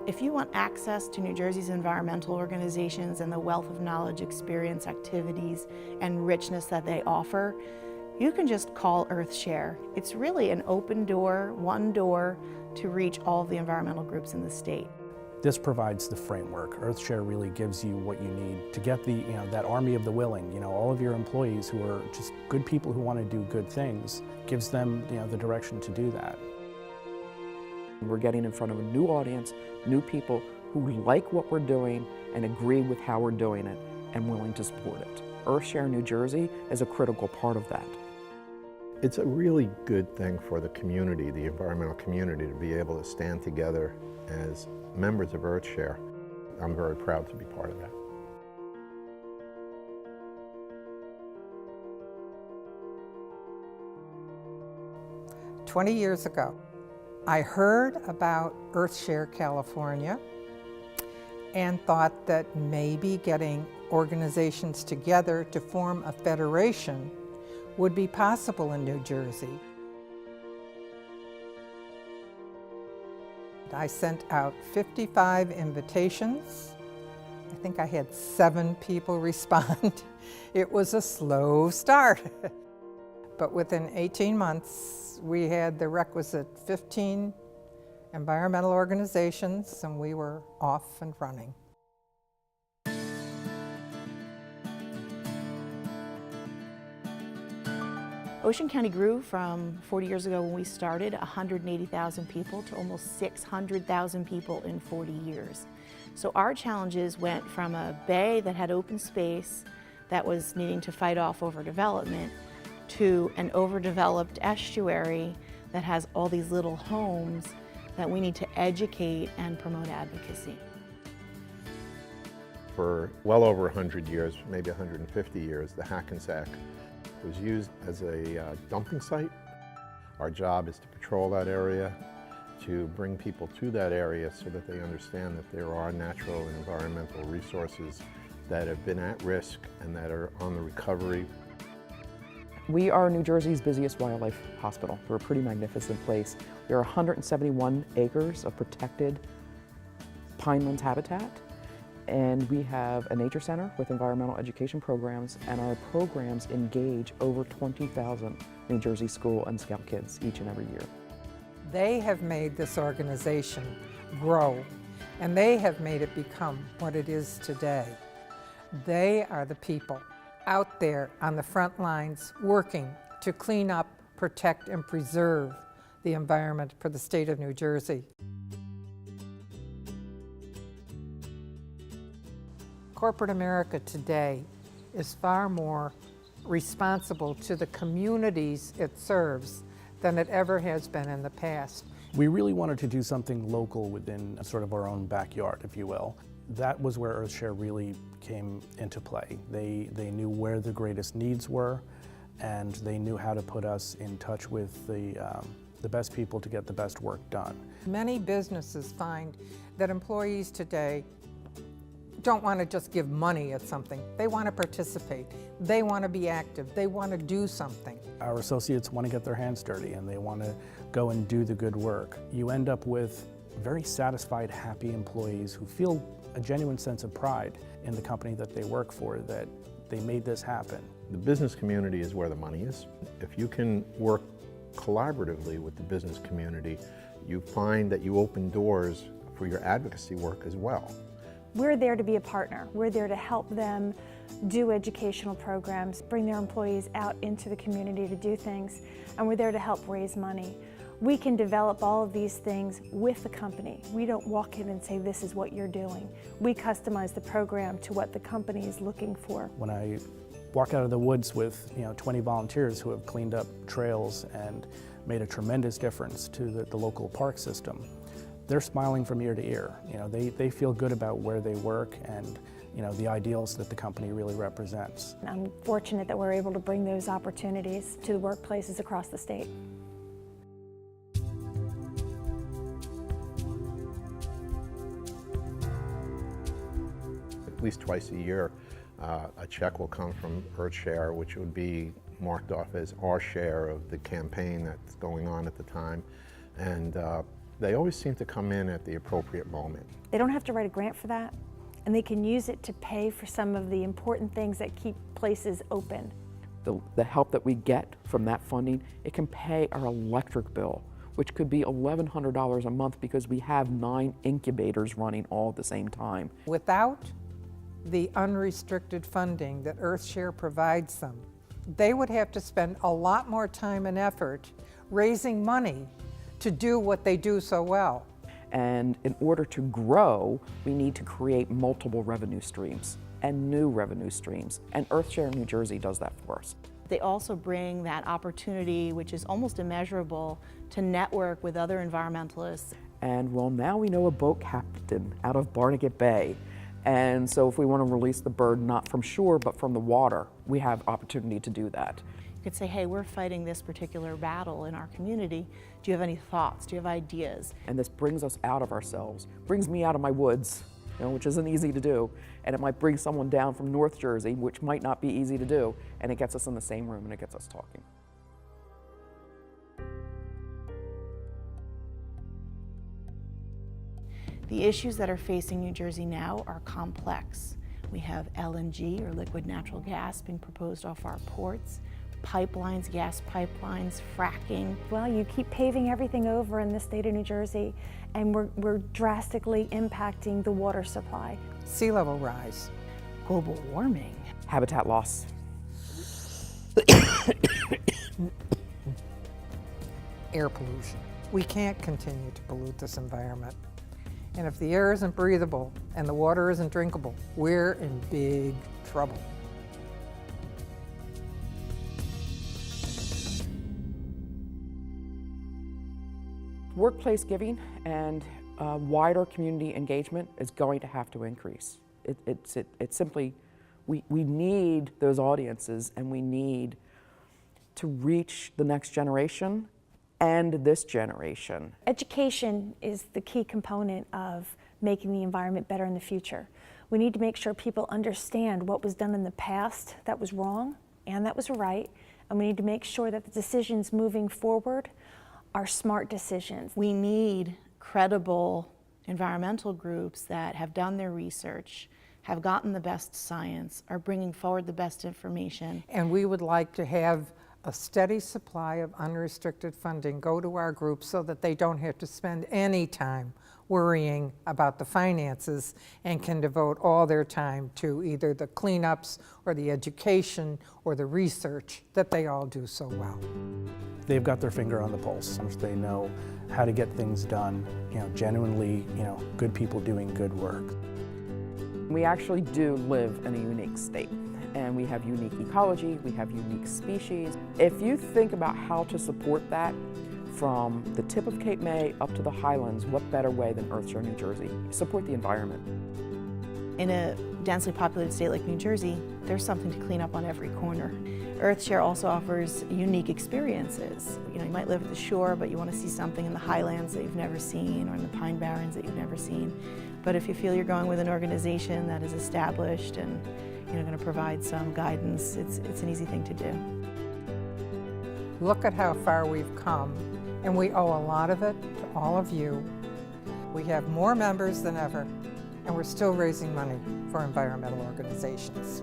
If you want access to New Jersey's environmental organizations and the wealth of knowledge, experience, activities, and richness that they offer, you can just call EarthShare. It's really an open door, one door, to reach all of the environmental groups in the state. This provides the framework. EarthShare really gives you what you need to get the, that army of the willing, all of your employees who are just good people who want to do good things, gives them, the direction to do that. We're getting in front of a new audience, new people who like what we're doing and agree with how we're doing it and willing to support it. EarthShare New Jersey is a critical part of that. It's a really good thing for the community, the environmental community, to be able to stand together as members of EarthShare. I'm very proud to be part of that. "20 years ago, I heard about EarthShare California and thought that maybe getting organizations together to form a federation would be possible in New Jersey. I sent out 55 invitations. I think I had 7 people respond. It was a slow start. But within 18 months, we had the requisite 15 environmental organizations, and we were off and running. Ocean County grew from 40 years ago when we started, 180,000 people to almost 600,000 people in 40 years. So our challenges went from a bay that had open space that was needing to fight off overdevelopment to an overdeveloped estuary that has all these little homes that we need to educate and promote advocacy. For well over 100 years, maybe 150 years, the Hackensack was used as a dumping site. Our job is to patrol that area, to bring people to that area so that they understand that there are natural and environmental resources that have been at risk and that are on the recovery. We are New Jersey's busiest wildlife hospital. We're a pretty magnificent place. There are 171 acres of protected pinelands habitat, and we have a nature center with environmental education programs, and our programs engage over 20,000 New Jersey school and scout kids each and every year. They have made this organization grow, and they have made it become what it is today. They are the people out there on the front lines working to clean up, protect, and preserve the environment for the state of New Jersey. Corporate America today is far more responsible to the communities it serves than it ever has been in the past. We really wanted to do something local within sort of our own backyard, if you will. That was where EarthShare really came into play. They knew where the greatest needs were, and they knew how to put us in touch with the best people to get the best work done. Many businesses find that employees today don't want to just give money at something. They want to participate. They want to be active. They want to do something. Our associates want to get their hands dirty, and they want to go and do the good work. You end up with very satisfied, happy employees who feel a genuine sense of pride in the company that they work for, that they made this happen. The business community is where the money is. If you can work collaboratively with the business community, you find that you open doors for your advocacy work as well. We're there to be a partner. We're there to help them do educational programs, bring their employees out into the community to do things, and we're there to help raise money. We can develop all of these things with the company. We don't walk in and say, this is what you're doing. We customize the program to what the company is looking for. When I walk out of the woods with 20 volunteers who have cleaned up trails and made a tremendous difference to the local park system, they're smiling from ear to ear. They feel good about where they work and the ideals that the company really represents. I'm fortunate that we're able to bring those opportunities to the workplaces across the state. At least twice a year, a check will come from EarthShare, which would be marked off as our share of the campaign that's going on at the time. And They always seem to come in at the appropriate moment. They don't have to write a grant for that, and they can use it to pay for some of the important things that keep places open. The help that we get from that funding, it can pay our electric bill, which could be $1,100 a month because we have 9 incubators running all at the same time. Without the unrestricted funding that EarthShare provides them, they would have to spend a lot more time and effort raising money to do what they do so well. And in order to grow, we need to create multiple revenue streams and new revenue streams. And EarthShare New Jersey does that for us. They also bring that opportunity, which is almost immeasurable, to network with other environmentalists. And well, now we know a boat captain out of Barnegat Bay. And so if we want to release the bird not from shore but from the water, we have opportunity to do that. You could say, hey, we're fighting this particular battle in our community. Do you have any thoughts? Do you have ideas? And this brings us out of ourselves, brings me out of my woods, which isn't easy to do. And it might bring someone down from North Jersey, which might not be easy to do. And it gets us in the same room and it gets us talking. The issues that are facing New Jersey now are complex. We have LNG, or liquid natural gas, being proposed off our ports, pipelines, gas pipelines, fracking. Well, you keep paving everything over in the state of New Jersey, and we're drastically impacting the water supply. Sea level rise. Global warming. Habitat loss. Air pollution. We can't continue to pollute this environment. And if the air isn't breathable and the water isn't drinkable, we're in big trouble. Workplace giving and wider community engagement is going to have to increase. It's simply, we need those audiences, and we need to reach the next generation and this generation. Education is the key component of making the environment better in the future. We need to make sure people understand what was done in the past that was wrong and that was right, and we need to make sure that the decisions moving forward are smart decisions. We need credible environmental groups that have done their research, have gotten the best science, are bringing forward the best information. And we would like to have a steady supply of unrestricted funding go to our group so that they don't have to spend any time worrying about the finances and can devote all their time to either the cleanups or the education or the research that they all do so well. They've got their finger on the pulse. They know how to get things done, genuinely, good people doing good work. We actually do live in a unique state, and we have unique ecology, we have unique species. If you think about how to support that from the tip of Cape May up to the Highlands, what better way than EarthShare New Jersey? Support the environment. In a densely populated state like New Jersey, there's something to clean up on every corner. EarthShare also offers unique experiences. You might live at the shore, but you want to see something in the highlands that you've never seen, or in the Pine Barrens that you've never seen. But if you feel you're going with an organization that is established and going to provide some guidance, it's an easy thing to do. Look at how far we've come, and we owe a lot of it to all of you. We have more members than ever, and we're still raising money for environmental organizations.